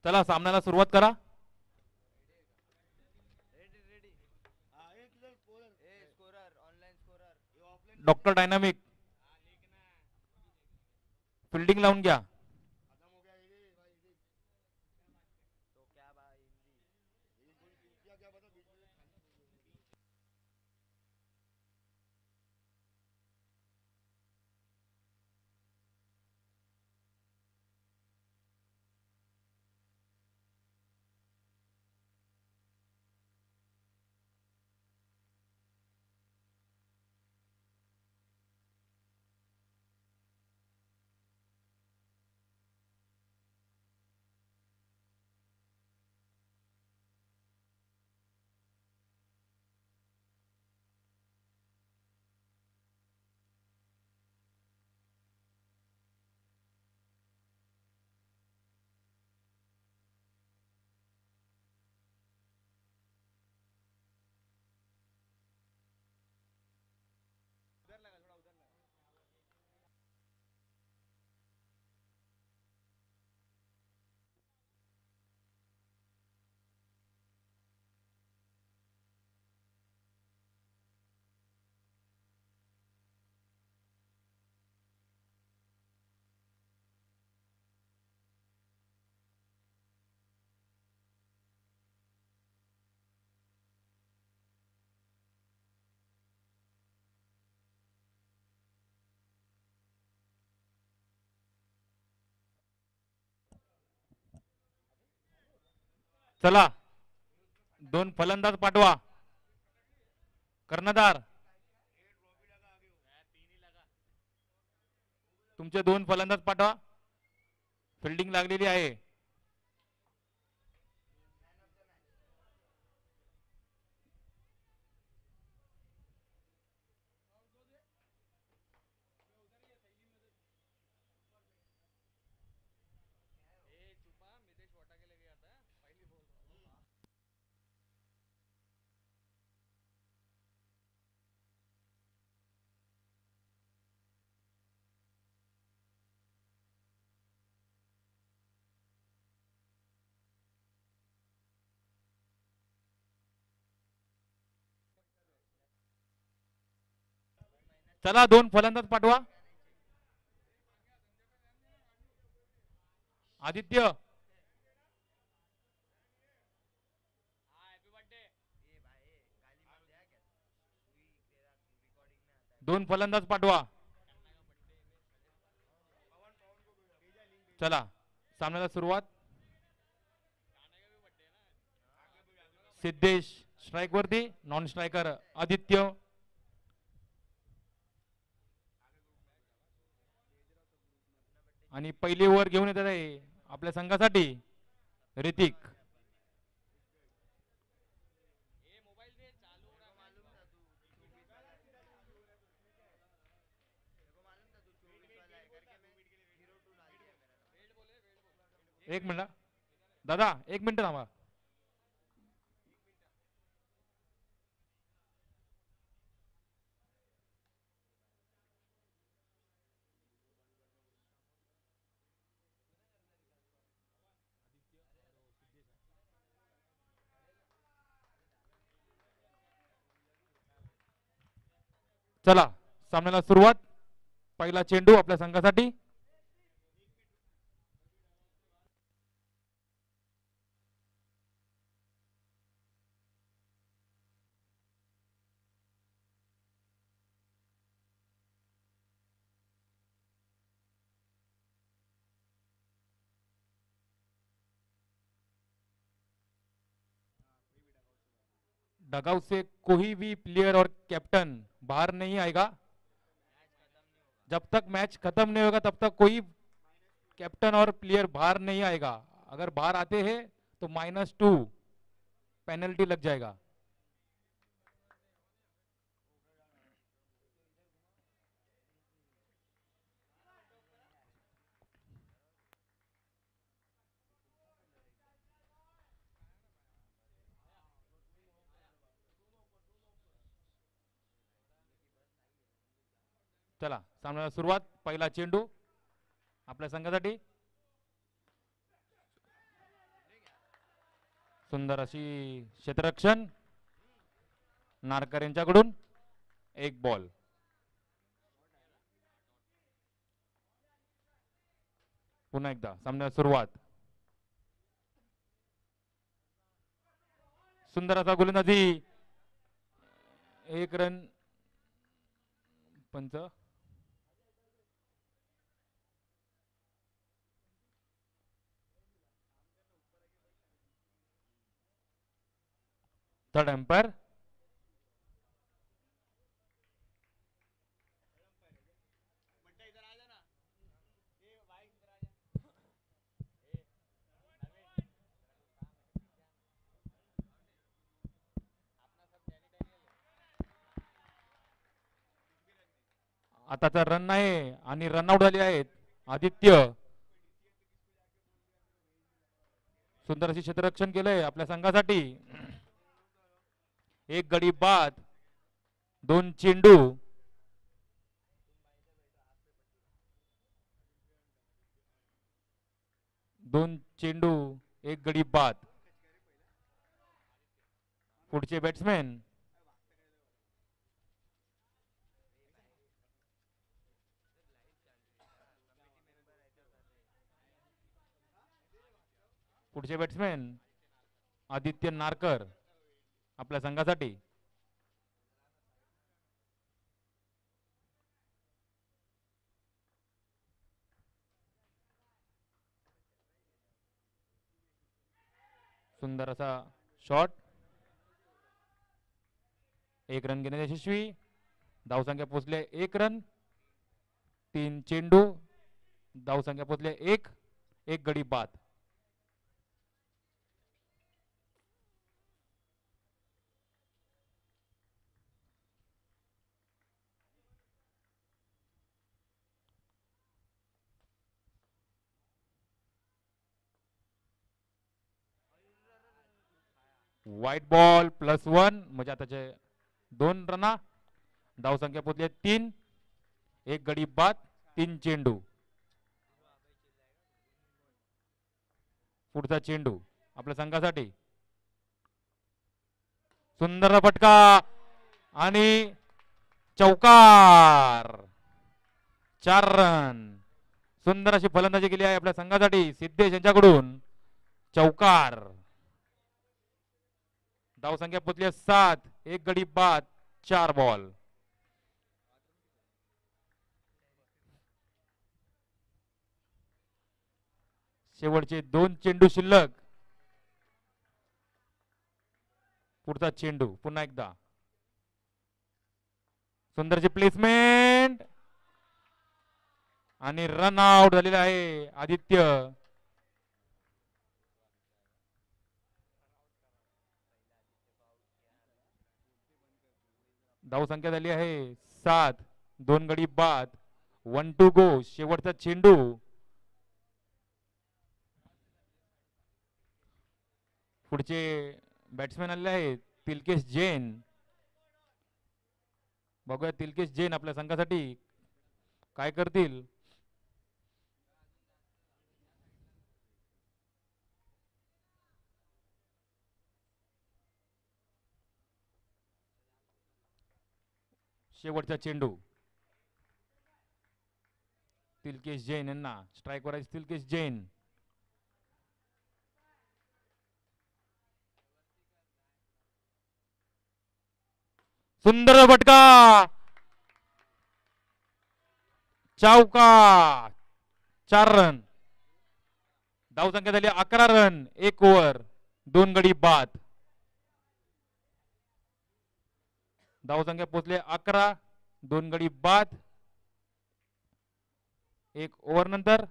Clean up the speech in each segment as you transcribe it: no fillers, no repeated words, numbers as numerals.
चला सामन्याला सुरुवात करा. डॉक्टर डायनामिक फिल्डिंग लावून घ्या. चला दोन फलंदाज पाठवा. कर्णधार तुमचे दोन फलंदाज पाठवा. फिल्डिंग लागलेली आहे. चला दोन फलंदाज पाठवा. आदित्य दोन फलंदाज पाठवा. चला सामन्याला सुरुवात. सिद्धेश स्ट्राइक वरती. Non striker Aditya. आणि पहिली ओव्हर घेऊन येतात आहे आपल्या संघासाठी ऋतिक. एक मिनिट दादा, एक मिनिट थांबा. चला सामन्याला सुरुवात. पहिला चेंडू आपल्या संघासाठी. डगआउट से कोई भी प्लेयर और कैप्टन बाहर नहीं आएगा. जब तक मैच खत्म नहीं होगा तब तक कोई कैप्टन और प्लेयर बाहर नहीं आएगा. अगर बाहर आते हैं तो -2 पेनल्टी लग जाएगा. चला सामन्याला सुरुवात. पहिला चेंडू आपल्या संघासाठी. सुंदर अशी क्षेत्ररक्षण नारकर यांच्याकडून. एक बॉल. पुन्हा एकदा सामन्याला सुरुवात. सुंदर असा गोलंदाजी. एक रन. पंच. Third umpire. आताचा रन नाही आणि रनआउट झाले आहेत आदित्य. सुंदर अशी क्षेत्ररक्षण केलंय आपल्या संघासाठी. एक गडी बाद. 2 चेंडू. दोन चेंडू. एक गडी बाद. पुढचे बॅट्समॅन आदित्य नारकर आपल्या संघासाठी. सुंदर असा शॉट. एक रन घेण्यात यशस्वी. धावसंख्या पोहोचले 1 रन. 3 चेंडू. धावसंख्या पोहोचले 1. एक गडी बाद. व्हाईट बॉल +1 म्हणजे आताचे 2 रना. धावसंख्या पोहोचली 3. एक गडी बाद. 3 चेंडू. पुढचा चेंडू आपल्या संघासाठी. सुंदर फटका आणि चौकार. 4 रन. सुंदर अशी फलंदाजी केली आहे आपल्या संघासाठी सिद्धेश यांच्याकडून. चौकार. धावसंख्या पोहोचली 7. एक गडी बाद. 4 बॉल. शेवटचे 2 चेंडू शिल्लक. पुढचा चेंडू पुन्हा एकदा. सुंदरची प्लेसमेंट आणि रन आउट झालेला आहे आदित्य. धावसंख्या झाली आहे 7. 2 गडी बाद. 1 टू गो. शेवटचा चेंडू. पुढचे बॅट्समॅन आले आहेत तिलकेश जैन. बघूया तिलकेश जैन आपल्या संघासाठी काय करतील. शेवटचा चेंडू. तिलकेश जैन यांना स्ट्राईक वर आहे. तिलकेश जैन. सुंदर फटका. चौकार. 4 रन. धावसंख्या झाली 11 रन. 1 ओव्हर. 2 गडी बाद. धावसंख्या पोहोचले 11. 2 गडी बाद. 1 ओव्हर नंतर.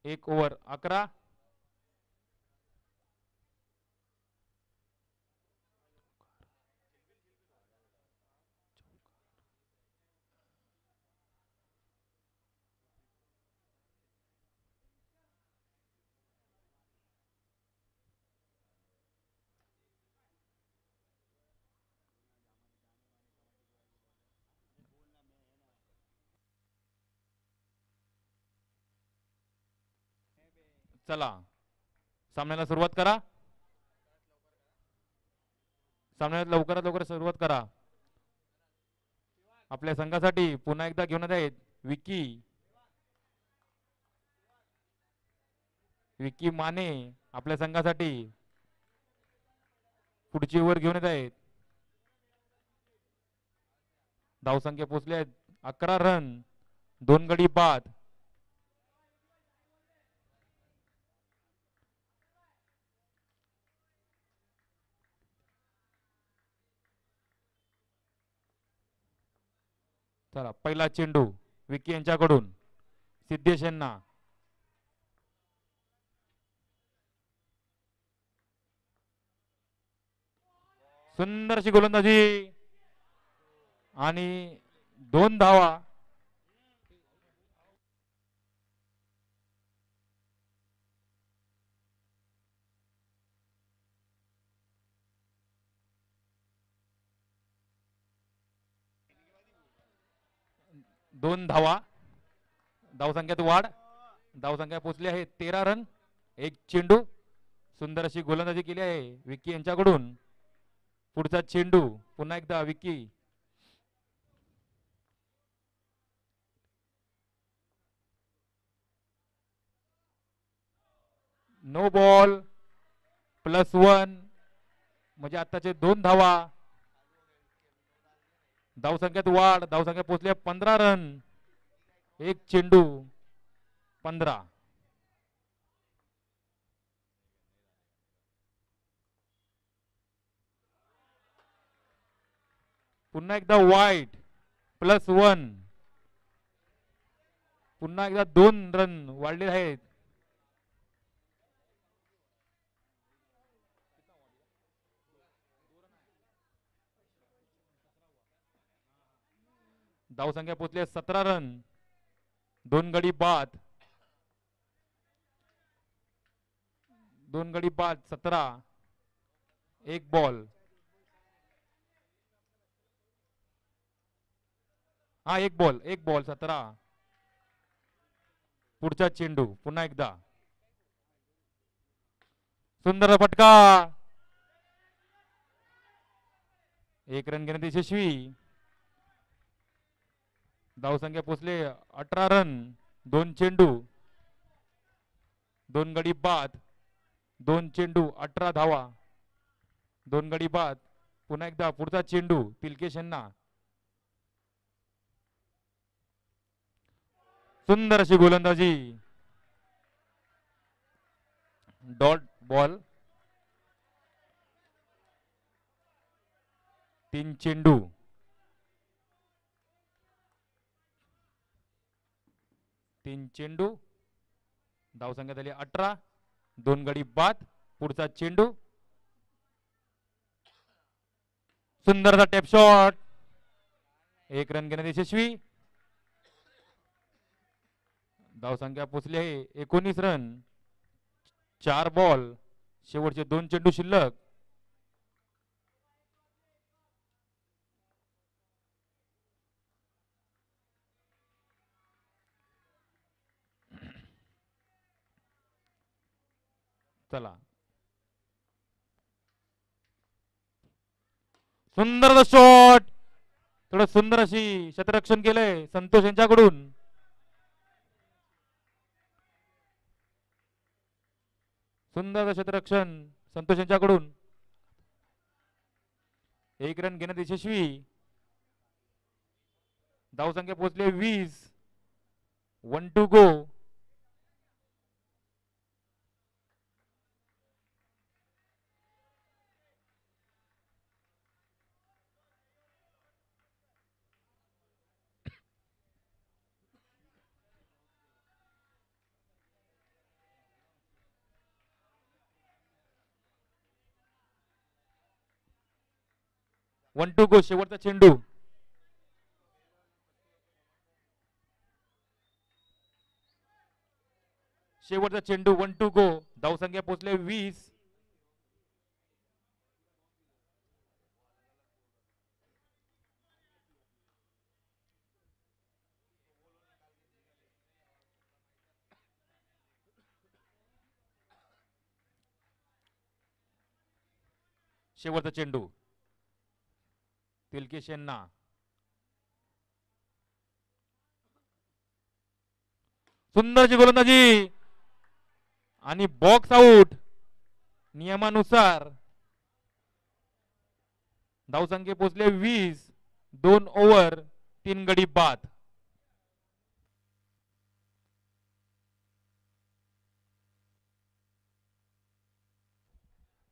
एक ओव्हर 11. चला सामन्याला सुरुवात करा. सामन्याला लवकरात लवकर सुरुवात करा. आपल्या संघासाठी पुन्हा एकदा घेऊन येत आहेत विकी विकी माने. आपल्या संघासाठी पुढची ओव्हर घेऊन येत आहेत. धावसंख्या पोहोचले आहेत 11 रन, 2 गडी बाद. चला पहिला चेंडू विकी यांच्याकडून सिद्धेश यांना. सुंदर अशी गोलंदाजी आणि 2 धावा. दोन धावा. धावसंख्यात वाढ. धावसंख्या पोहोचली आहे 13 रन, 1 चेंडू. सुंदर अशी गोलंदाजी केली आहे विकी यांच्याकडून. पुढचा चेंडू पुन्हा एकदा विकी. नो बॉल, +1 म्हणजे आताचे 2 धावा. धावसंख्यात वाढ. धावसंख्या पोहोचली 15 रन, 1 चेंडू, 15. पुन्हा एकदा वाईट, +1. पुन्हा एकदा 2 रन वाढले आहेत. धावसंख्या पोहोचली 17 रन, 2 गडी बाद. 2 गडी बाद, 17. 1 बॉल. हा 1 बॉल, 1 बॉल, 17. पुढचा चेंडू पुन्हा एकदा. सुंदर फटका. 1 रन घेण्यात यशस्वी. धावसंख्या पोहोचले 18 रन, 2 चेंडू, 2 गडी बाद. 2 चेंडू, 18 धावा, 2 गडी बाद. पुन्हा एकदा पुढचा चेंडू तिलकेश यांना. सुंदर अशी गोलंदाजी. Dot ball. 3 चेंडू, 3 चेंडू. धावसंख्या झाली 18, 2 गडी बाद. पुढचा चेंडू. सुंदरचा टॅप शॉट. 1 रन घेण्यात यशस्वी. धावसंख्या पोचली आहे 19 रन, 4 बॉल. शेवटचे 2 चेंडू शिल्लक. चला सुंदर शॉट. थोडं सुंदर अशी क्षेत्ररक्षण केलंय संतोष यांच्याकडून. सुंदर क्षेत्ररक्षण संतोष यांच्याकडून. 1 रन घेण्यात यशस्वी. धावसंख्या पोहोचले 20. 1 to go. One to go. शेवटचा चेंडू. शेवटचा चेंडू 1 टू गो. धावसंख्या पोहोचले 20. शेवटचा चेंडू तिलकेश यांना. सुंदरची गोलंदाजी आणि बॉक्स आउट. नियमानुसार धावसंख्या पोहोचले 20. 2 ओव्हर 3 गडी बाद.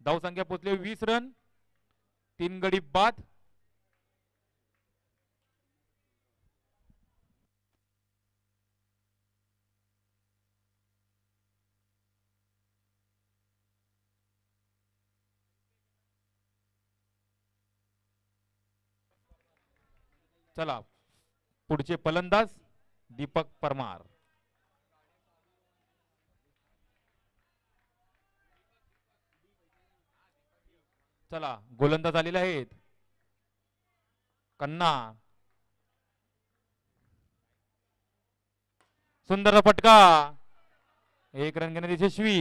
धावसंख्या पोहोचले 20 रन 3 गडी बाद. चला पुढचे फलंदाज दीपक परमार. चला गोलंदाज आलेले आहेत. कन्ना. सुंदर फटका. 1 रन घेण्यात यशस्वी.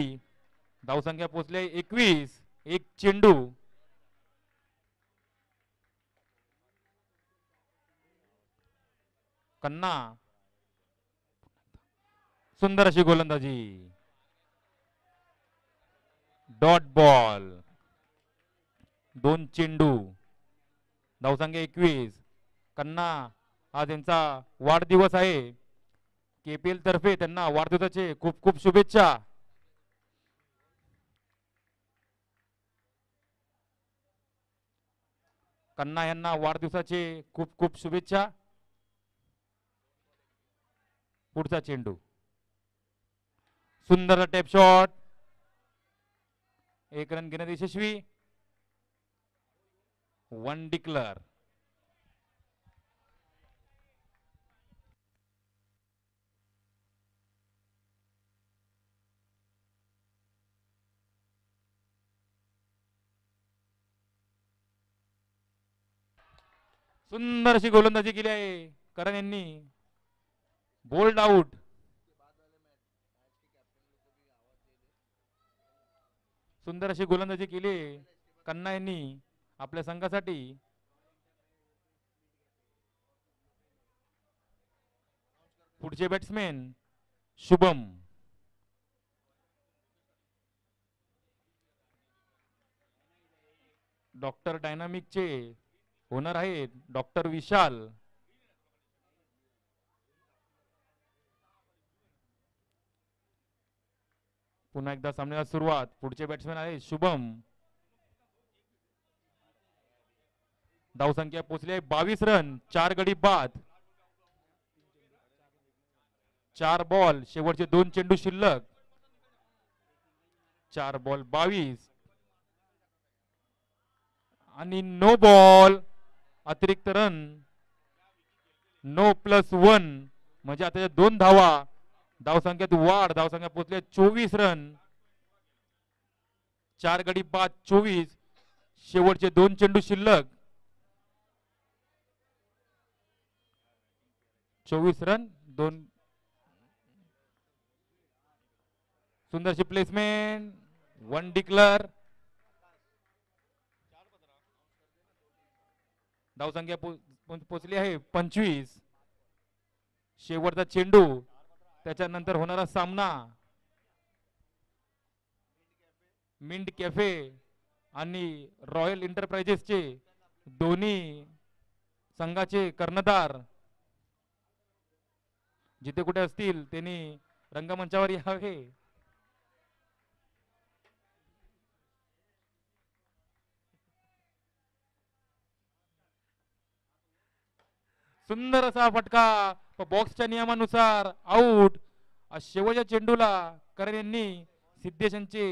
धावसंख्या पोहोचले 21. 1 चेंडू. कन्ना. सुंदर अशी गोलंदाजी. Dot ball. 2 चेंडू. धावसंख्या 21. कन्ना आज त्यांचा वाढदिवस आहे. KPL तर्फे त्यांना वाढदिवसाचे खूप खूप शुभेच्छा. कन्ना यांना वाढदिवसाचे खूप खूप शुभेच्छा. पुढचा चेंडू. सुंदर टॅप शॉट. 1 रन घेण्यात यशस्वी. 1 डिक्लेअर. सुंदर अशी गोलंदाजी केली आहे करण यांनी. Bold out. सुंदर अशी गोलंदाजी केली कन्ना यांनी आपल्या संघासाठी. पुढचे बॅट्समॅन शुभम. डॉक्टर डायनामिकचे ओनर आहेत डॉक्टर विशाल. पुन्हा एकदा सामन्याला सुरुवात. पुढचे बॅट्समॅन आहे शुभम. धावसंख्या पोहोचली 22 रन 4 गडी बाद. 4 बॉल शेवटचे 2 चेंडू शिल्लक. 4 बॉल 22 आणि नो बॉल. अतिरिक्त रन. नो +1 म्हणजे आता 2 धावा. धावसंख्यात वाढ. धावसंख्या पोहोचले 24 रन. 4 गडी बाद 24. शेवटचे 2 चेंडू शिल्लक. 24 रन 2. सुंदरशी प्लेसमेंट. 1 डिक्लेअर. धावसंख्या पोहोचली आहे 25. शेवटचा चेंडू. त्याच्यानंतर होणारा सामना मिंट कॅफे आणि रॉयल एंटरप्राइजेसचे दोन्ही संघाचे कर्णधार जिथे कुठे असतील त्यांनी रंगमंचावर यावे. सुंदर असा फटका. बॉक्सच्या नियमानुसार आउट. शेवटच्या चेंडूला करण यांनी सिद्धेश यांचे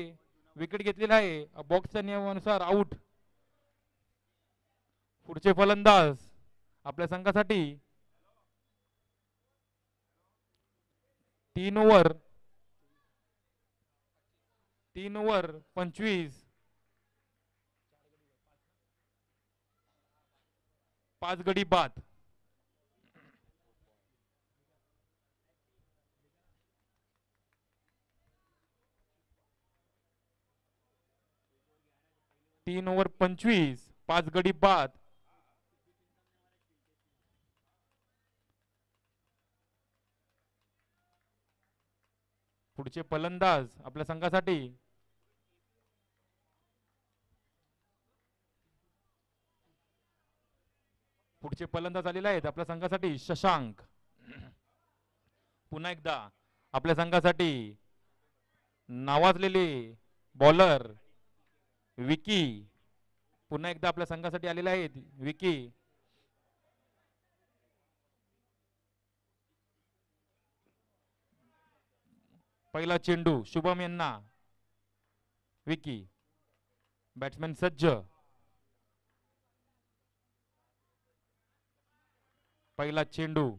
विकेट घेतलेला आहे. बॉक्सच्या नियमानुसार आउट. पुढचे फलंदाज आपल्या संघासाठी 3 ओव्हर 25 5 गडी बाद. 3 ओव्हर 25, 5 गडी बाद. पुढचे फलंदाज आपल्या संघासाठी आलेले आहेत आपल्या संघासाठी शशांक. पुन्हा एकदा आपल्या संघासाठी नावाजलेले बॉलर विकी पुन्हा एकदा आपल्या संघासाठी आलेले आहेत विकी. पहिला चेंडू शुभम यांना. विकी बॅट्समॅन सज्ज. पहिला चेंडू.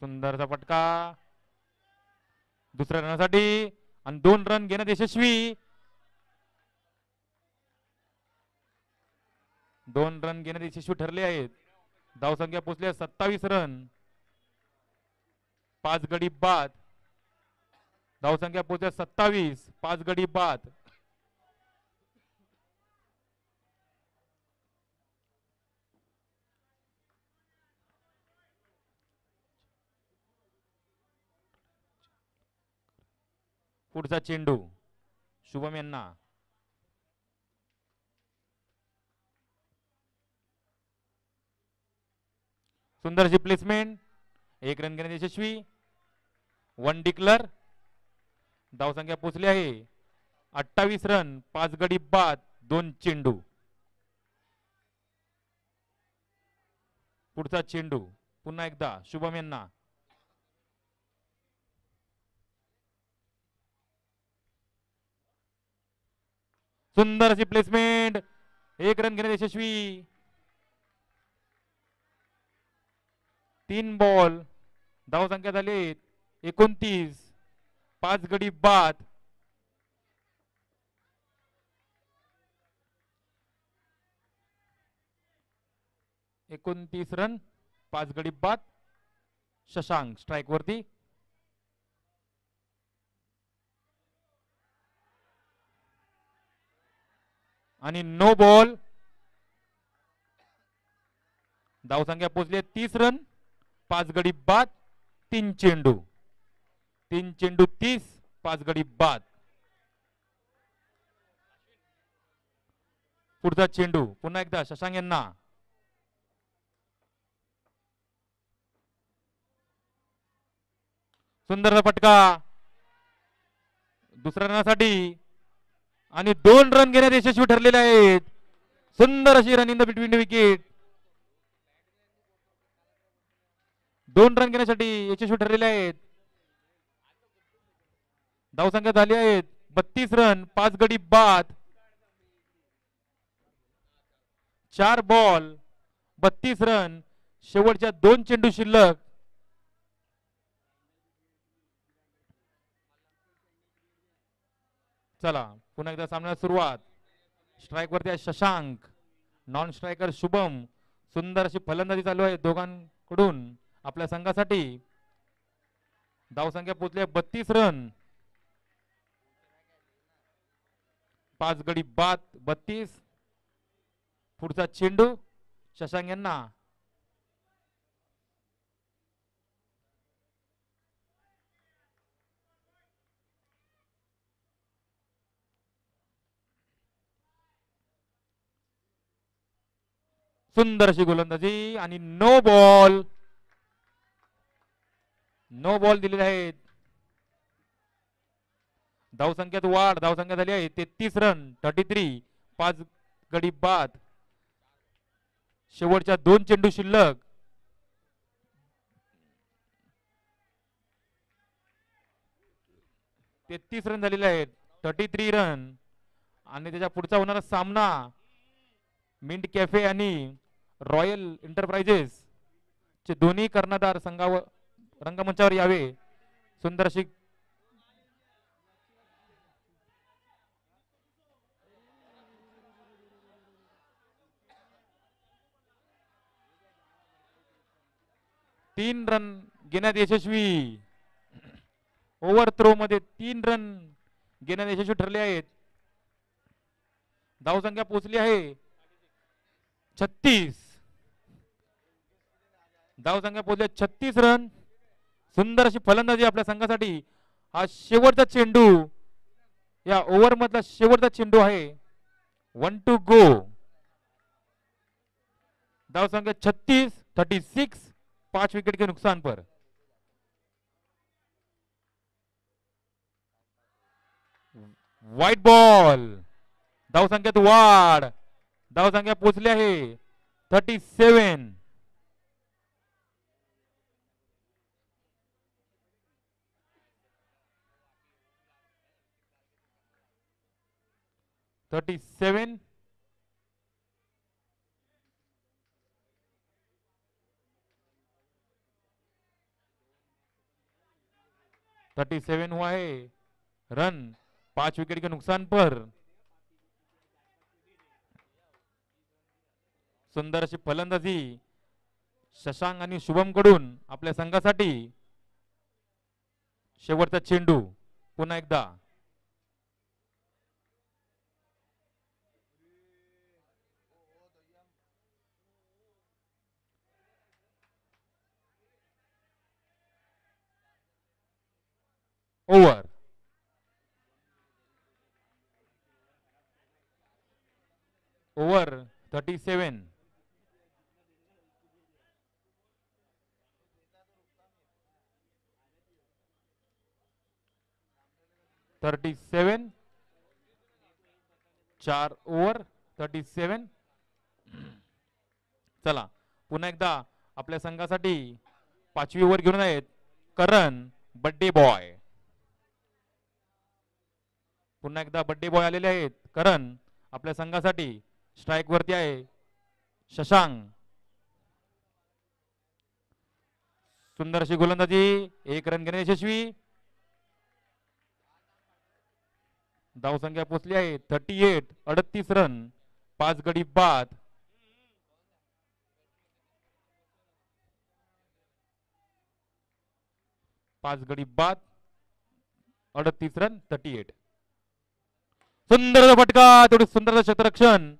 सुंदरचा फटका दुसऱ्या रनासाठी आणि 2 रन घेण्यात यशस्वी. 2 रन घेण्यात यशस्वी ठरले आहेत. धावसंख्या पोहोचली 27 रन. 5 गडी बाद. धावसंख्या पोहोचल्या 27, 5 गडी बाद. पुढचा चेंडू शुभम यांना. सुंदरशी प्लेसमेंट. 1 रन घेण्यात यशस्वी. 1 डिक्लर. धावसंख्या पोहोचली आहे 28 रन. 5 गडी बाद. 2 चेंडू. पुढचा चेंडू पुन्हा एकदा शुभम यांना. सुंदर अशी प्लेसमेंट. 1 रन घेण्यात यशस्वी. 3 बॉल. धावसंख्या झाली 29, 5 गडी बाद. एकोणतीस रन 5 गडी बाद. शशांक स्ट्राइक वरती. आणि नो बॉल. धावसंख्या पोहोचली 30 रन. 5 गडी बाद. 3 चेंडू. 3 चेंडू 30, 5 गडी बाद. पुढचा चेंडू पुन्हा एकदा शशांक यांना. सुंदर फटका दुसऱ्या रनासाठी आणि 2 रन घेण्यात यशस्वी ठरलेले आहेत. सुंदर अशी run in the between wicket. 2 run घेण्यासाठी यशस्वी ठरलेले आहेत. धावसंख्या झाली आहेत 32 रन. 5 गडी बाद. 4 बॉल 32 रन. शेवटच्या 2 चेंडू शिल्लक. चला पुन्हा एकदा सामन्याला सुरुवात. स्ट्राइक वरती आहे शशांक. Non striker Shubham. सुंदर अशी फलंदाजी चालू आहे दोघांकडून आपल्या संघासाठी. धावसंख्या पोहोचली 32 रन. 5 गडी बाद. 32. पुढचा चेंडू शशांक यांना. सुंदर अशी गोलंदाजी आणि नो बॉल. नो बॉल दिलेले आहेत. धावसंख्यात वाढ. धावसंख्या झाली आहे 33 रन. 33, 5 गडी बाद. शेवटच्या 2 चेंडू शिल्लक. तेहतीस रन झालेले आहेत. 33 रन. आणि त्याच्या पुढचा होणारा सामना मिंट कॅफे आणि रॉयल एंटरप्राइजेस चे दोन्ही कर्णधार संघावर रंगमंचावर यावे. सुंदर अशी 3 रन घेण्यात यशस्वी. ओव्हर थ्रो मध्ये 3 रन घेण्यात यशस्वी ठरले आहेत. धावसंख्या पोहोचली आहे 36. धावसंख्या पोहोचली 36 रन. सुंदर अशी फलंदाजी आपल्या संघासाठी. हा शेवटचा चेंडू, या ओव्हर मधला शेवटचा चेंडू आहे. 1 टू गो. धावसंख्या 36, 36. 5 विकेट के नुकसान पर. White ball. धावसंख्यात वाढ. धावसंख्या पोहोचली आहे 37. थर्टी सेवन हुआ है रन. 5 विकेट के नुकसान पर. सुंदर अशी फलंदाजी शशांक आणि शुभम कडून आपल्या संघासाठी. शेवटचा चेंडू पुन्हा एकदा. ओव्हर. ओव्हर 37. 4 ओव्हर 37. चला पुन्हा एकदा आपल्या संघासाठी 5वी ओव्हर घेऊन आहेत करण बड्डे बॉय. पुन्हा एकदा बड्डे बॉय आलेले आहेत. करण आपल्या संघासाठी. स्ट्राइक वरती आहे शशांक. सुंदर अशी गोलंदाजी. 1 रन घेणे यशस्वी. धावसंख्या पोहोचली आहे 38. 38 रन. 5 गडी बाद. पाच गडी बाद. 38 रन 38. सुंदर फटका. तेवढी सुंदर क्षेत्ररक्षण.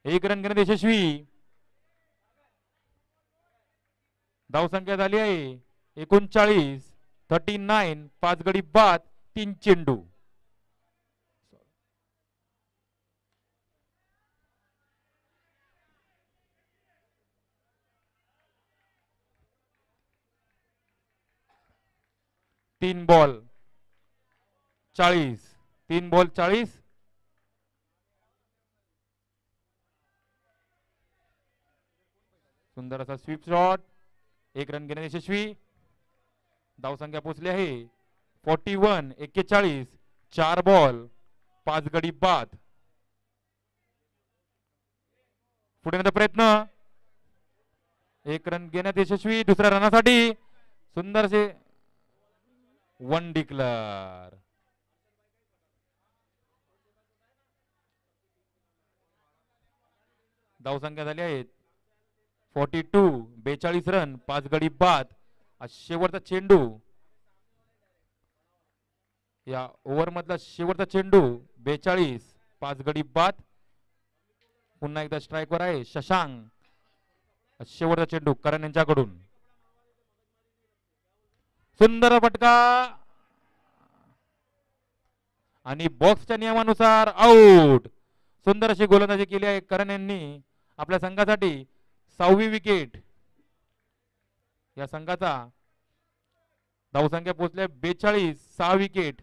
1 रन घेण्यात यशस्वी. धावसंख्या झाली आहे 39. 39. 5 गडी बाद. 3 चेंडू. तीन बॉल 40. 3 बॉल 40. सुंदर असा स्वीप शॉट. 1 रन घेण्यात यशस्वी. धावसंख्या पोहोचली आहे 41. 41. 4 बॉल 5 गडी बाद. पुढे प्रयत्न. 1 रन घेण्यात यशस्वी. दुसऱ्या रनासाठी सुंदरसे 1 डिक्लेअर. धावसंख्या झाली आहेत 42. 42 रन. 5 गडी बाद. शेवटचा चेंडू. या ओव्हर मधला शेवटचा चेंडू 42. 5 गडी बाद. पुन्हा एकदा स्ट्राइक वर आहे शशांक. शेवटचा चेंडू करण यांच्याकडून. सुंदर फटका आणि बॉक्सच्या नियमानुसार आउट. सुंदर अशी गोलंदाजी केली आहे करण यांनी आपल्या संघासाठी. 6वी विकेट. या संघाचा धावसंख्या पोहोचल्या 42. 6 विकेट.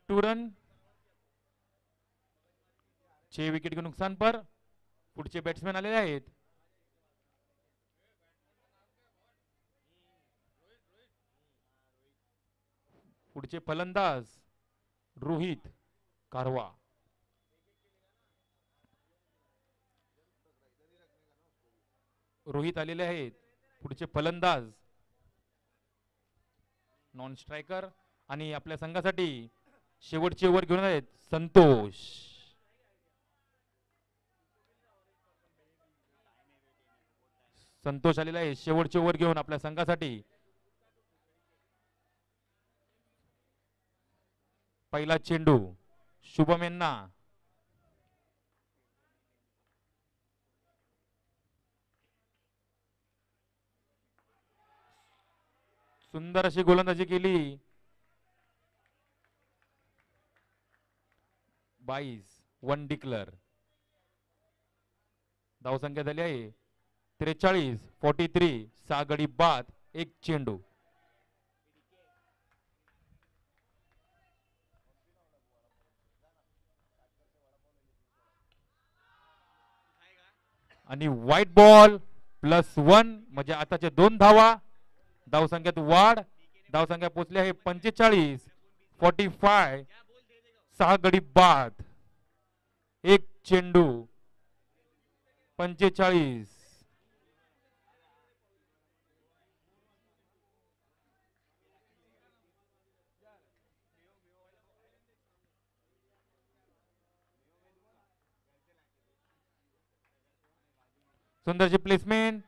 Two run. 6 विकेट के नुकसान पर. पुढचे बॅट्समॅन आलेले आहेत. पुढचे फलंदाज रोहित कारवा. रोहित आलेले आहेत. पुढचे फलंदाज नॉन स्ट्रायकर. आणि आपल्या संघासाठी शेवटचे ओव्हर घेऊन आहेत संतोष. संतोष आलेला आहे शेवटचे ओव्हर घेऊन आपल्या संघासाठी. पहिला चेंडू शुभम यांना. सुंदर अशी गोलंदाजी केली. 22 1 डिक्लेअर. धावसंख्या झाली आहे 43 43. 6 गडी बाद 1 चेंडू. आणि व्हाईट बॉल +1 म्हणजे आताचे 2 धावा. धावसंख्येत वाढ. धावसंख्या पोहोचली आहे 45 45. 6 गडी बाद 1 चेंडू. 45. सुंदरची प्लेसमेंट.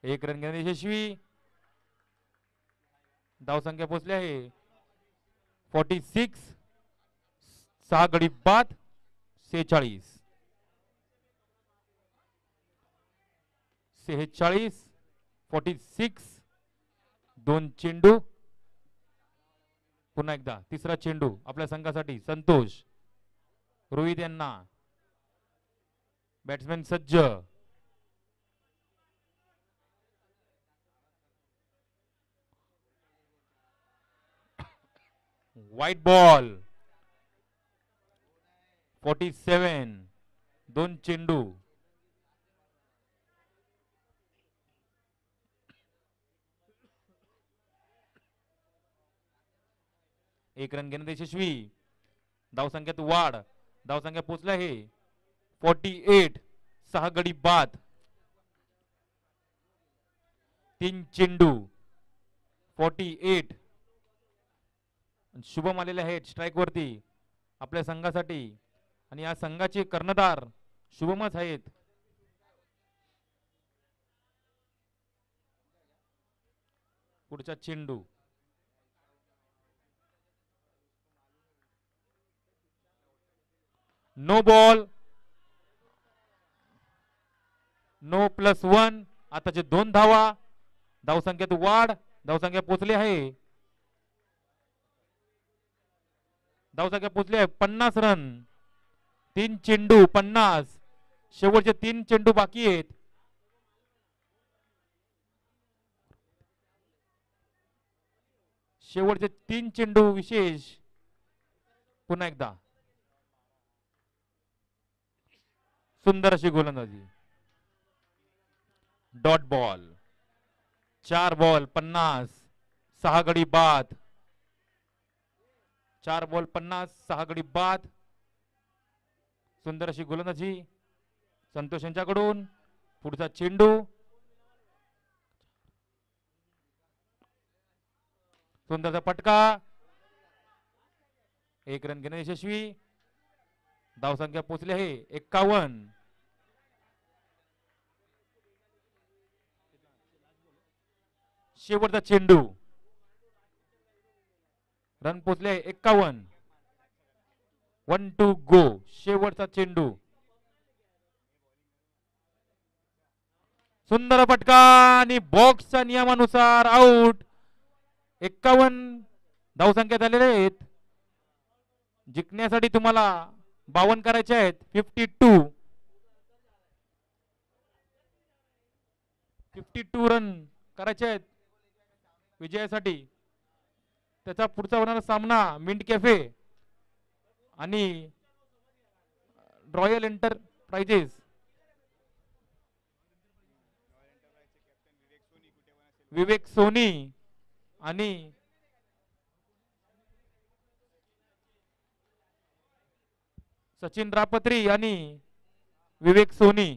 1 रन घेण्यात यशस्वी. धावसंख्या पोहोचली आहे 46. 6 गडी बाद 46. 46. 2 चेंडू. पुन्हा एकदा तिसरा चेंडू आपल्या संघासाठी संतोष. रोहित यांना. बॅट्समॅन सज्ज. White ball 47. 2 चेंडू. एक रन घेण्यात यशस्वी. धावसंख्येत वाढ. धावसंख्या पोहोचला आहे 48. 6 गडी बाद 3 चेंडू. 48. शुभम आलेले आहेत स्ट्राईक वरती आपल्या संघासाठी. आणि या संघाचे कर्णधार शुभमच आहेत. पुढचा चेंडू. No ball. नो +1. आताचे 2 धावा. धावसंख्येत वाढ. धावसंख्या पोहोचली आहे. धावसंख्या पोहोचली आहे 50 रन. 3 चेंडू 50. शेवटचे 3 चेंडू बाकी आहेत. शेवटचे 3 चेंडू विशेष. पुन्हा एकदा सुंदर अशी गोलंदाजी. Dot ball. 4 बॉल 50. 6 गडी बाद. 4 बॉल 50. 6 गडी बाद. सुंदर अशी गोलंदाजी संतोष यांच्याकडून. पुढचा चेंडू. सुंदरचा फटका. 1 रन घेणे यशस्वी. धावसंख्या पोहोचली आहे 51. शेवटचा चेंडू. रन पोहोचले 51. 1 to go. शेवटचा चेंडू. सुंदर फटका आणि बॉक्सच्या नियमानुसार आउट. 51 धावसंख्या झालेल्या आहेत. जिंकण्यासाठी तुम्हाला 52 करायचे आहेत. 52 रन करायचे आहेत विजयासाठी. त्याचा पुढचा होणारा सामना मिंट कॅफे आणि रॉयल एंटरप्राइजेस. विवेक सोनी आणि सचिन रापत्री आणि विवेक सोनी.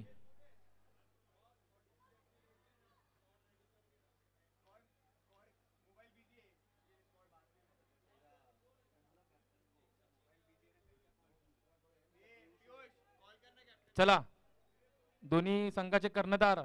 चला दोन्ही संघाचे कर्णधार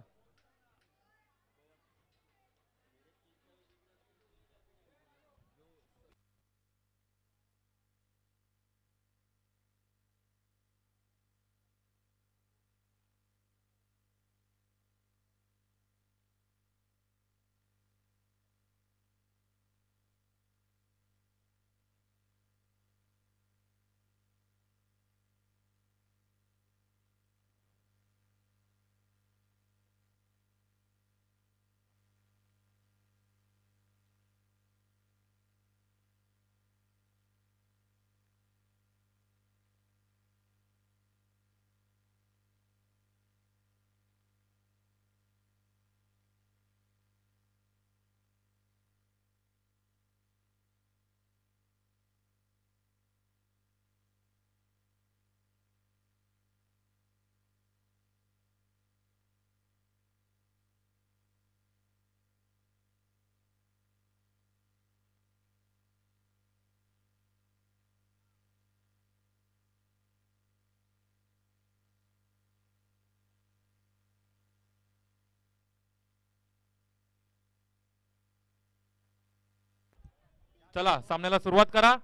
चला सामन्याला सुरुवात करा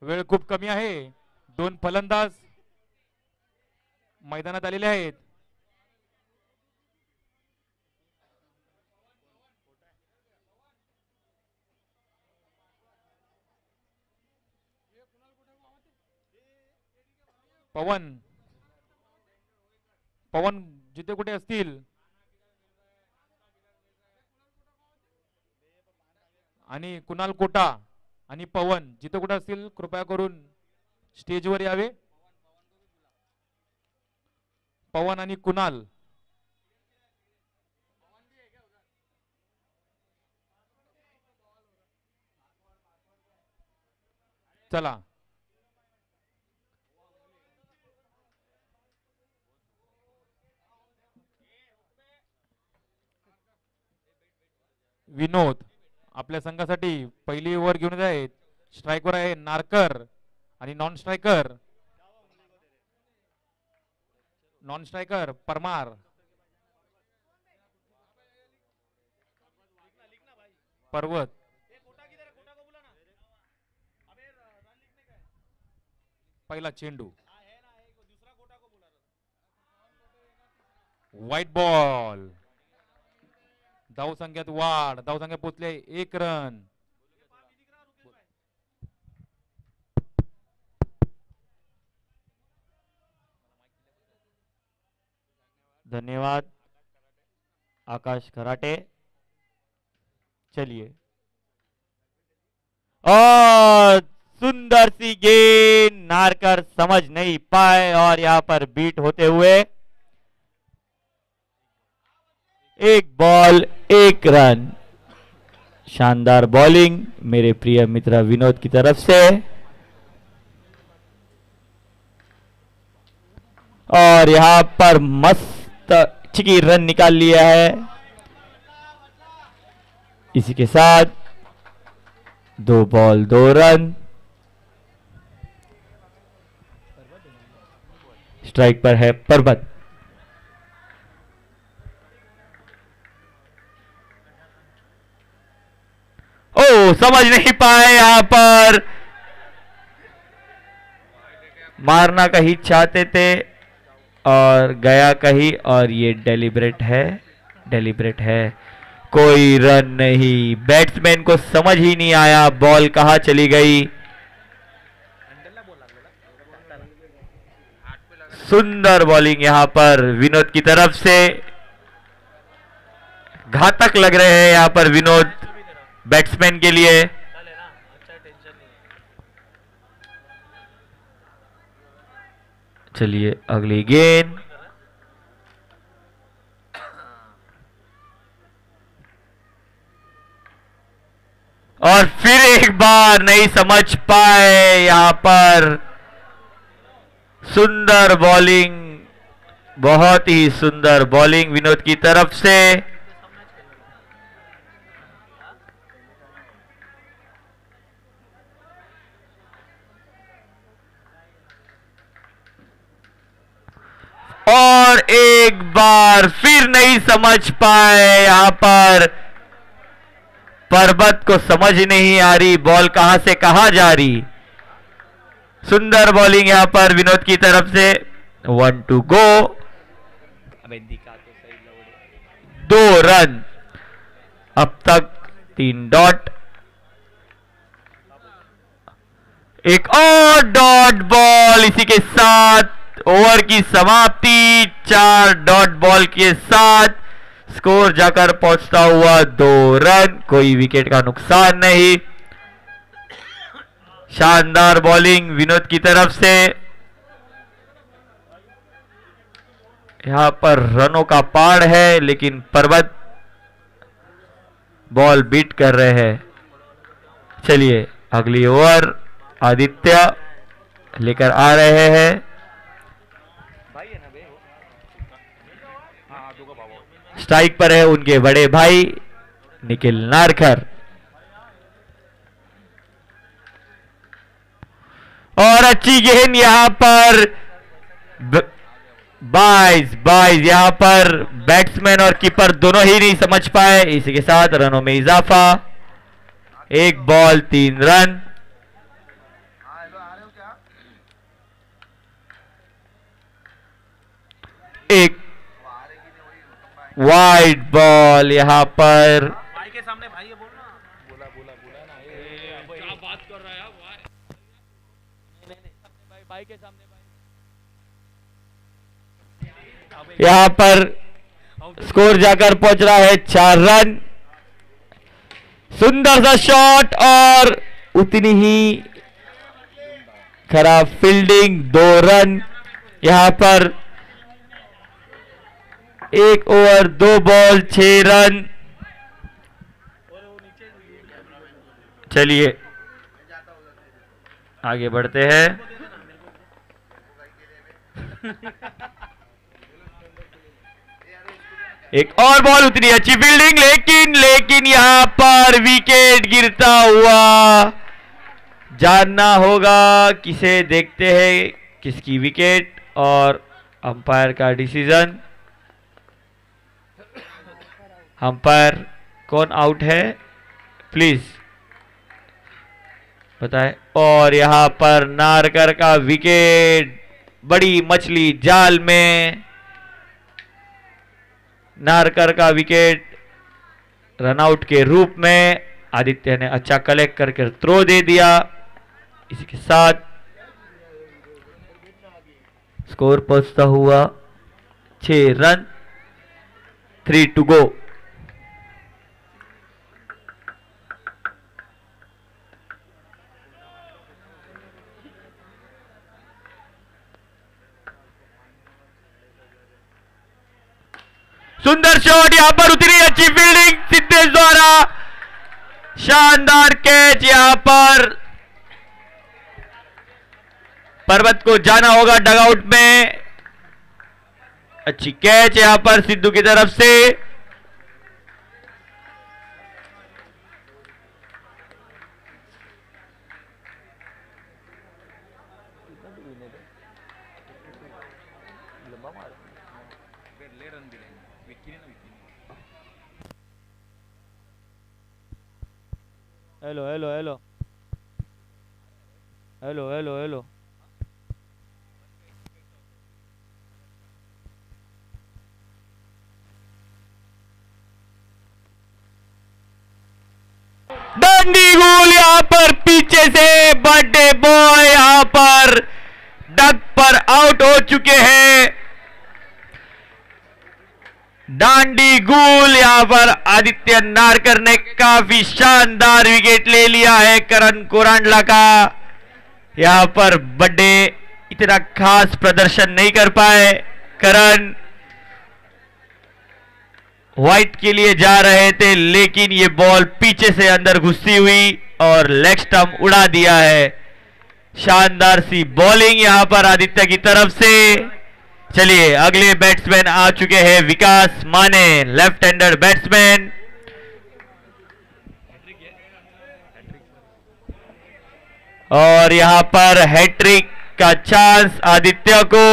वेळ खूप कमी आहे दोन फलंदाज मैदानात आलेले आहेत पवन पवन जिथे कुठे असतील आणि कुणाल कोटा आणि पवन जिथे कुठे असतील कृपया करून स्टेजवर यावे पवन आणि कुणाल चला विनोद आपल्या संघासाठी पहिली ओव्हर घेऊन आहेत स्ट्रायकर आहे नारकर आणि नॉन स्ट्रायकर परमार पर्वत पहिला चेंडू व्हाईट बॉल धावसंख्यात वाढ धावसंख्या पोचले 1 रन धन्यवाद आकाश खराटे। चलिए और सुंदर सी गेंद नारकर समझ नहीं पाए और यहां पर बीट होते हुए 1 बॉल 1 रन। शानदार बॉलिंग मेरे प्रिय मित्र विनोद की तरफ से और यहां पर मस्त चिकी रन निकाल लिया है। इसी के साथ 2 बॉल 2 रन। स्ट्राइक पर है पर्वत। ओ समझ नहीं पाए यहां पर मारना कहीं चाहते थे और गया कहीं और ये डेलिब्रेट है कोई रन नहीं। बैट्समैन को समझ ही नहीं आया बॉल कहां चली गई। सुंदर बॉलिंग यहां पर विनोद की तरफ से घातक लग रहे हैं यहां पर विनोद बैट्समैन के लिए। चलिए अगली गेंद और फिर एक बार नहीं समझ पाए यहां पर सुंदर बॉलिंग बहुत ही सुंदर बॉलिंग विनोद की तरफ से। और एक बार फिर नहीं समझ पाए यहां पर। पर्वत को समझ नहीं आ रही बॉल कहां से कहां जा रही। सुंदर बॉलिंग यहां पर विनोद की तरफ से। 1 to go। दो रन, अब तक 3 डॉट। एक और डॉट बॉल, इसी के साथ ओवर की समाप्ति। 4 डॉट बॉल के साथ स्कोर जाकर पहुंचता हुआ 2 रन, कोई विकेट का नुकसान नहीं। शानदार बॉलिंग विनोद की तरफ से। यहां पर रनों का पहाड़ है, लेकिन पर्वत बॉल बीट कर रहे हैं। चलिए अगली ओवर आदित्य लेकर आ रहे हैं। स्ट्राइक पर है उनके बड़े भाई निखिल नारकर। और अच्छी गेंद यहां पर 22 यहां पर बैट्समैन और कीपर दोनों ही नहीं समझ पाए। इसी के साथ रनों में इजाफा। 1 बॉल 3 रन। एक वाइड बॉल यहां पर। भाई के सामने भाई है, बोलना। बोला ना, क्या बात कर रहा है भाई के सामने भाई। यहां पर स्कोर जाकर पहुंच रहा है 4 रन। सुंदर सा शॉट और उतनी ही खराब फील्डिंग। 2 रन यहां पर। 1 ओवर 2 बॉल 6 रन। चलिए आगे बढ़ते हैं। एक और बॉल, उतनी अच्छी फील्डिंग, लेकिन यहां पर विकेट गिरता हुआ। जानना होगा किसे देखते हैं, किसकी विकेट और अंपायर का डिसीजन। अंपायर कौन आउट है प्लीज बताएं। और यहां पर नारकर का विकेट, बड़ी मछली जाल में। नारकर का विकेट रनआउट के रूप में। आदित्य ने अच्छा कलेक्ट करके थ्रो दे दिया। इसी के साथ स्कोर पहुंचता हुआ 6 रन। 3 to go। सुंदर शॉट यहां पर, उतनी अच्छी फील्डिंग सिद्धेश द्वारा। शानदार कैच यहां पर। पर्वत को जाना होगा डगआउट में। अच्छी कैच यहां पर सिद्धू की तरफ से। Hello hello hello hello hello hello. डंडी गोल यहां पर पीछे से बर्थडे बॉय यहां पर डक पर आउट हो चुके हैं। डांडी गुल यहां पर आदित्य नारकर ने काफी शानदार विकेट ले लिया है करण कोरांडला का। यहां पर बर्थडे इतना खास प्रदर्शन नहीं कर पाए। करण व्हाइट के लिए जा रहे थे, लेकिन ये बॉल पीछे से अंदर घुसती हुई और लेग स्टंप उड़ा दिया है। शानदार सी बॉलिंग यहां पर आदित्य की तरफ से। चलिए अगले बैट्समैन आ चुके हैं, विकास माने, लेफ्ट हैंडर बैट्समैन। और यहां पर हैट्रिक का चांस आदित्य को।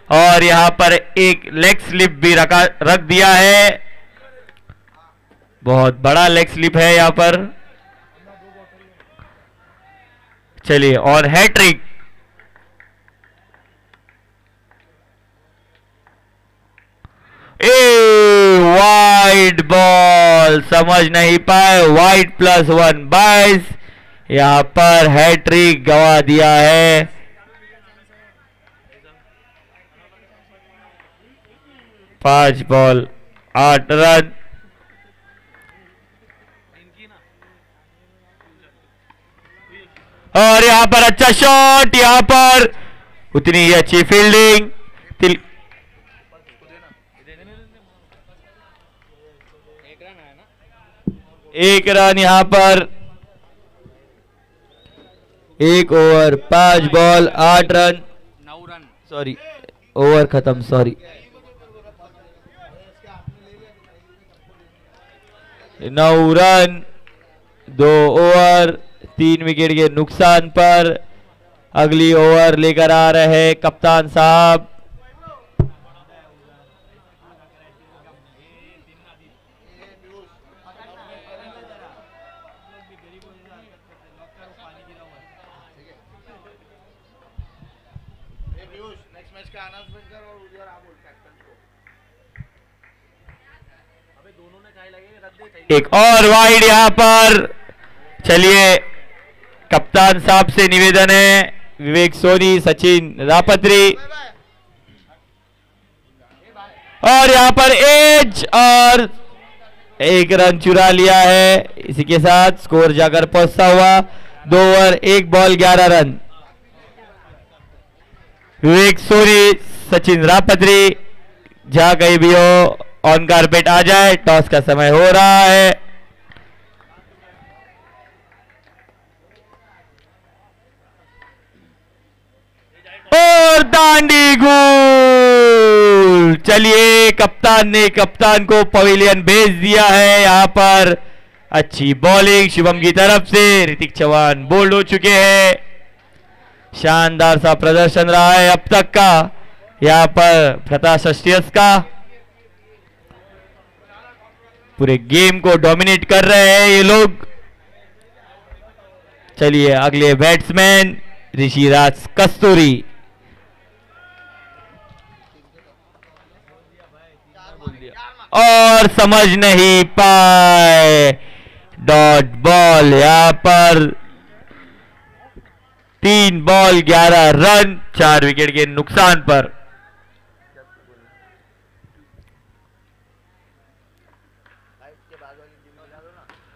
और यहां पर एक लेग स्लिप भी रख दिया है, बहुत बड़ा लेग स्लिप है यहां पर। चलिए, और हैट्रिक। वाइड बॉल, समझ नहीं पाए, वाइड +1 22। यहां पर हैट्रिक गवा दिया है। 5 बॉल 8 रन। और यहां पर अच्छा शॉट, यहां पर उतनी ही अच्छी फील्डिंग। 1 रन यहां पर। 1 over 5 ball 8 run. 9 run. Sorry, over खत्म, सॉरी। 9 रन 2 ओवर 3 विकेट के नुकसान पर। अगली ओवर लेकर आ रहे हैं कप्तान साहब। एक और वाइड यहां पर। चलिए, कप्तान साहब से निवेदन है, विवेक सोनी, सचिन रापत्री, और यहां पर एज, और 1 रन चुरा लिया है। इसी के साथ स्कोर जाकर पहुंचता हुआ 2 ओवर 1 बॉल 11 रन। विवेक सोनी, सचिन रापत्री, जहां कहीं भी हो ऑन कारपेट आ जाए। टॉस का समय हो रहा है। और दांडी गोल। चलिए, कप्तान को पवेलियन भेज दिया है। यहां पर अच्छी बॉलिंग शुभम की तरफ से। ऋतिक चौहान बोल्ड हो चुके हैं। शानदार सा प्रदर्शन रहा है अब तक का यहां पर प्रताश अस्ट्रियस का। पूरे गेम को डोमिनेट कर रहे हैं ये लोग। चलिए, अगले बैट्समैन ऋषिराज कस्तूरी। और समझ नहीं पाए, डॉट बॉल। यहां पर 3 बॉल 11 रन 4 विकेट के नुकसान पर।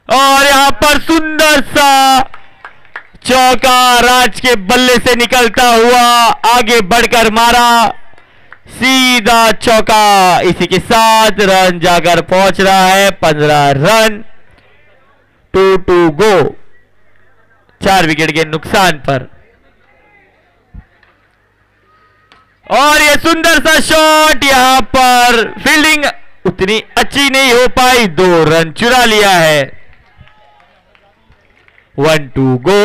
और यहां पर सुंदर सा चौका राज के बल्ले से निकलता हुआ आगे बढ़कर मारा, सीधा चौका। इसी के साथ रन जाकर पहुंच रहा है 15 रन। 2 गो 4 विकेट के नुकसान पर। और ये सुंदर सा शॉट, यहां पर फील्डिंग उतनी अच्छी नहीं हो पाई, 2 रन चुरा लिया है। 1-2 गो।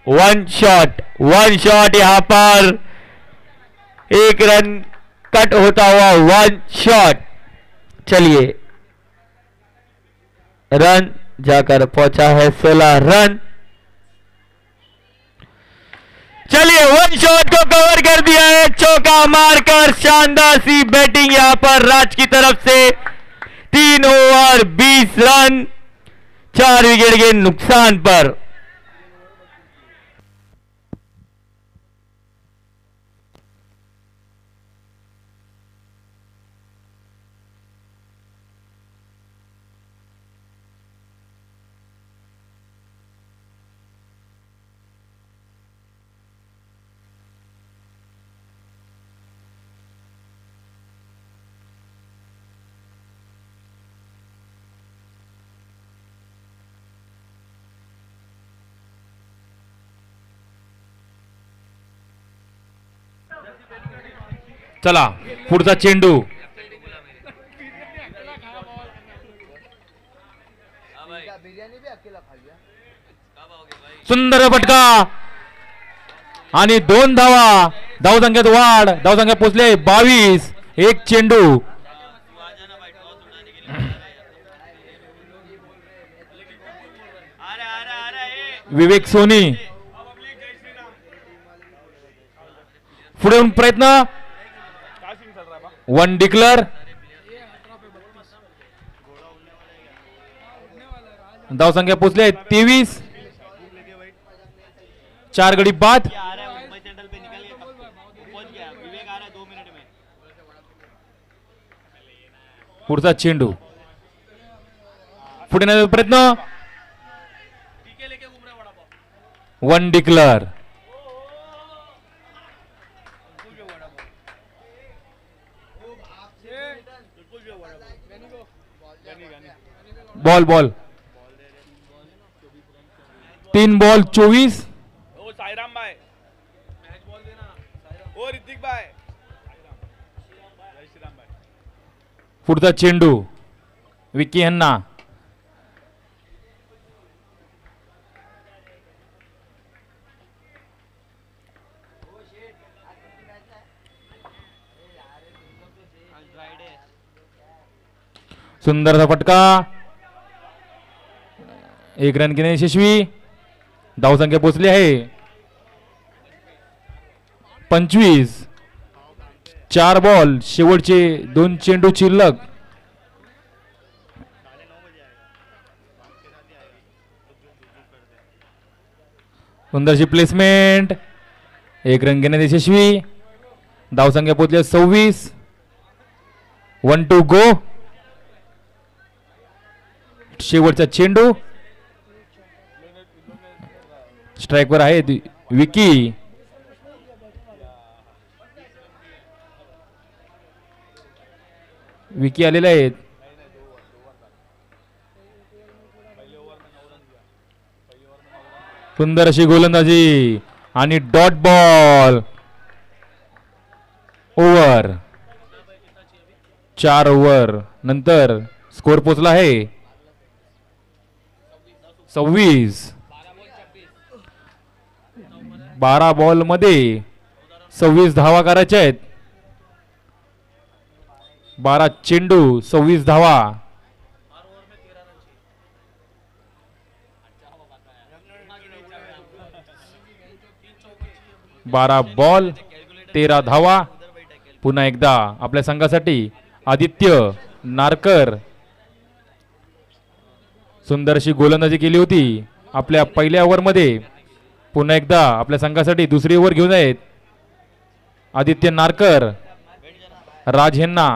1 शॉट यहां पर 1 रन कट होता हुआ 1 शॉट। चलिए, रन जाकर पहुंचा है 16 रन। चलिए, 1 शॉट को कवर कर दिया है चौका मारकर। शानदार सी बैटिंग यहां पर राज की तरफ से। 3 ओवर 20 रन 4 विकेट के नुकसान पर। चला, पुढचा चेंडू। सुंदर फटका आणि 2 धावा। धावसंख्येत वाढ. धावसंख्या पोहोचले 22. एक चेंडू. विवेक सोनी पुढे येऊन प्रयत्न. One declare. धावसंख्या पोहोचले 23. 4 गडी बाद. पुढचा चेंडू. पुढे येण्याचा प्रयत्न. One declare. Ball ball 3 ball 24. ओ साईराम भाई मॅच बॉल दे ना. ओ ऋतिक भाई. जय श्रीराम भाई. पुढचा चेंडू विकी यांना. सुंदरचा फटका. 1 रन घेणे यशस्वी. धावसंख्या पोहोचली आहे 25. 4 बॉल शेवटचे 2 चेंडू शिल्लक. सुंदरशी प्लेसमेंट. 1 रन घेण्यात यशस्वी. धावसंख्या पोहोचली 26. 1 टू गो. शेवटचा चेंडू. स्ट्राईकवर आहे विकी. विकी आलेले आहेत. सुंदर अशी गोलंदाजी आणि डॉट बॉल. ओव्हर 4 ओव्हर नंतर स्कोर पोचला आहे 26. 12 बॉल मध्ये 26 धावा करायच्या आहेत. 12 चेंडू 26 धावा. बारा बॉल 13 धावा. पुन्हा एकदा आपल्या संघासाठी आदित्य नारकर सुंदरशी गोलंदाजी केली होती आपल्या पहिल्या ओव्हरमध्ये. पुन्हा एकदा आपल्या संघासाठी दुसरी ओव्हर घेऊन आहेत आदित्य नारकर. राज यांना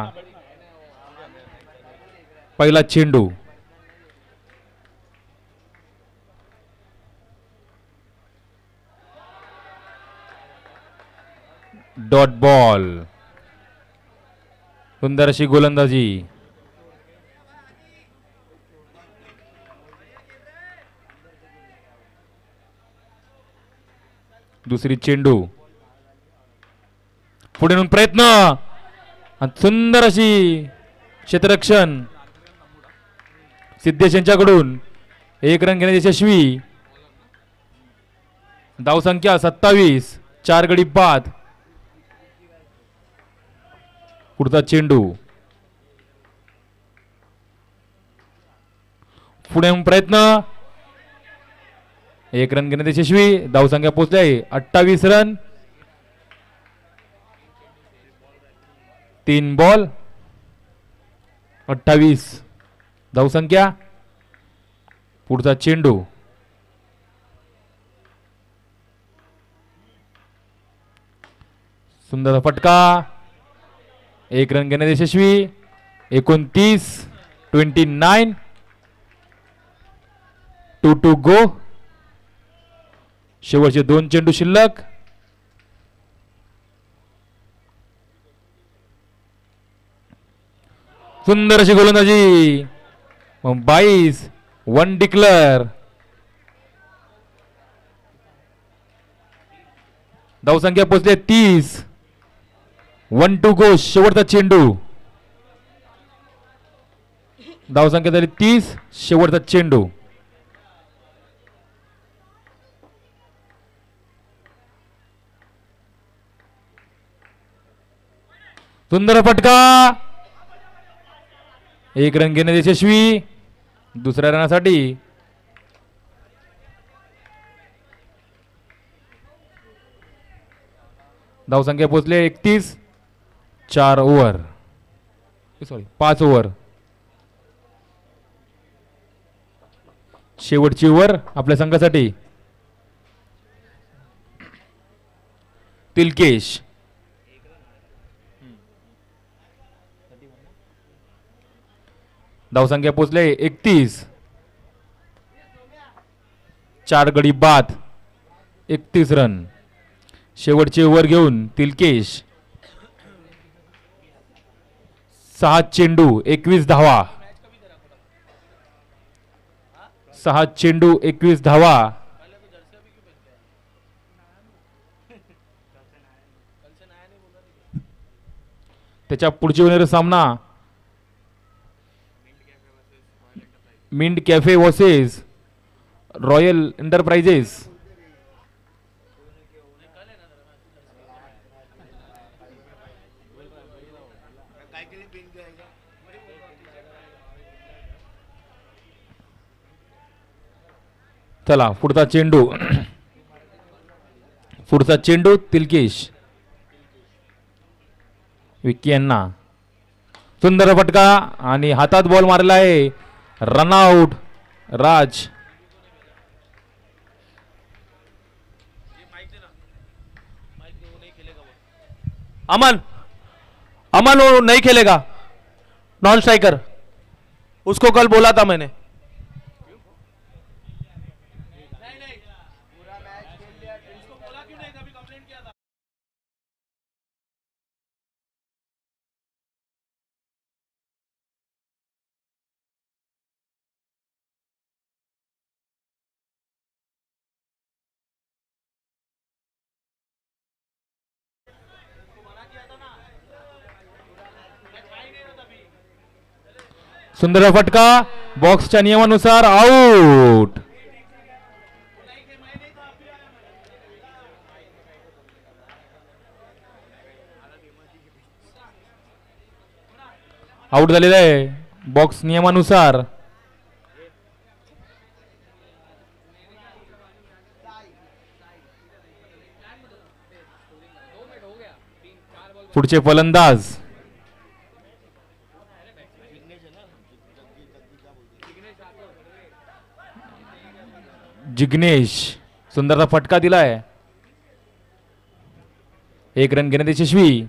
पहिला चेंडू. Dot ball. सुंदर अशी गोलंदाजी. दुसरी चेंडू. पुढे येऊन प्रयत्न. सुंदर अशी क्षेत्ररक्षण सिद्धेश यांच्याकडून. 1 रन घेण्यात यशस्वी. धावसंख्या 27. 4 गडी बाद. पुढचा चेंडू. पुढे येऊन प्रयत्न. 1 रन घेण्यात यशस्वी. धावसंख्या पोहोचली आहे 28 रन. 3 बॉल 28 धावसंख्या. पुढचा चेंडू. सुंदर फटका. 1 रन घेण्यात यशस्वी. 29. 29. 2 टू गो. शेवटचे 2 चेंडू शिल्लक. सुंदर अशी गोलंदाजी. 22. 1 डिक्लेअर. धावसंख्या पोहोचली 30. 1 टू गो. शेवटचा चेंडू. धावसंख्या झाली 30. शेवटचा चेंडू. सुंदर फटका, एक रन घेण्यात यशस्वी. दुसऱ्या रनासाठी धावसंख्या पोहोचले 31. 4 ओव्हर, सॉरी 5 ओव्हर. शेवटची ओव्हर आपल्या संघासाठी. तिलकेश धावसंख्या पोहोचले 31. 4 गडी बाद, 31 रन. शेवटचे ओव्हर घेऊन तिलकेश 6 चेंडू 21 धावा. 6 चेंडू 21 धावा. त्याच्या पुढची होणारा सामना mint cafe versus royal enterprises. चला पुढचा चेंडू, पुढचा चेंडू तिलकेश. विकी यांना सुंदर फटका आणि हातात बॉल मारला आहे. रनआउट राज. अमन, अमन वो नहीं खेलेगा, नॉन स्ट्राइकर. उसको कल बोला था मैंने. सुंदर फटका, बॉक्सच्या नियमानुसार आउट. आउट झालेला आहे बॉक्स नियमानुसार. पुढचे फलंदाज जिग्नेश. सुंदरचा फटका दिलाय, 1 रन घेण्यात यशस्वी.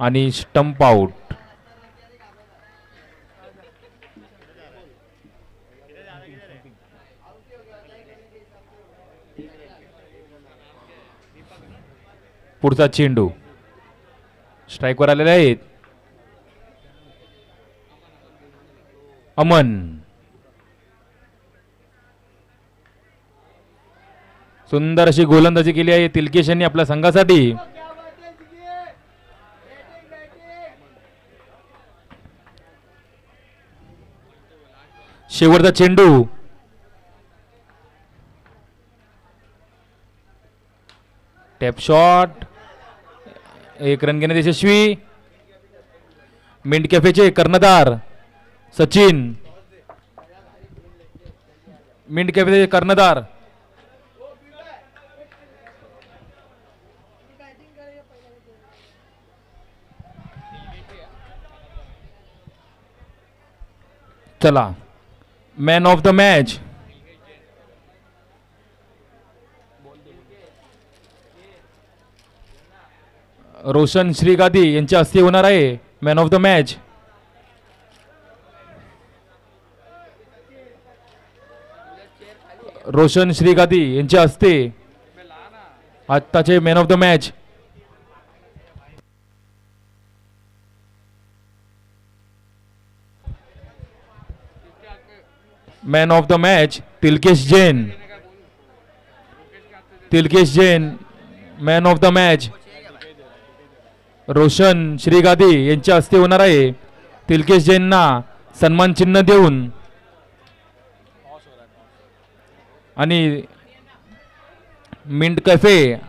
आणि स्टंप आउट. पुढचा चेंडू स्ट्राईकवर आलेले आहेत. अमन. सुंदर अशी गोलंदाजी केली आहे तिलकेश यांनी आपल्या संघासाठी. शेवटचा चेंडू टॅप शॉट, 1 रन घेण्यात यशस्वी. मिंट कॅफेचे कर्णधार सचिन. मिंट कॅफेचे कर्णधार चला man of the match Roshan Shrigadi यांच्या हस्ते होणार आहे. Man of the match Roshan Shrigadi यांच्या हस्ते आत्ताचे man of the match. Man of the match Tilakesh Jain. Tilakesh Jain man of the match. Roshan Shrigadi यांच्या हस्ते होणार आहे. तिलकेश जैनना सन्मान चिन्ह देऊन आणि मिंट कैफे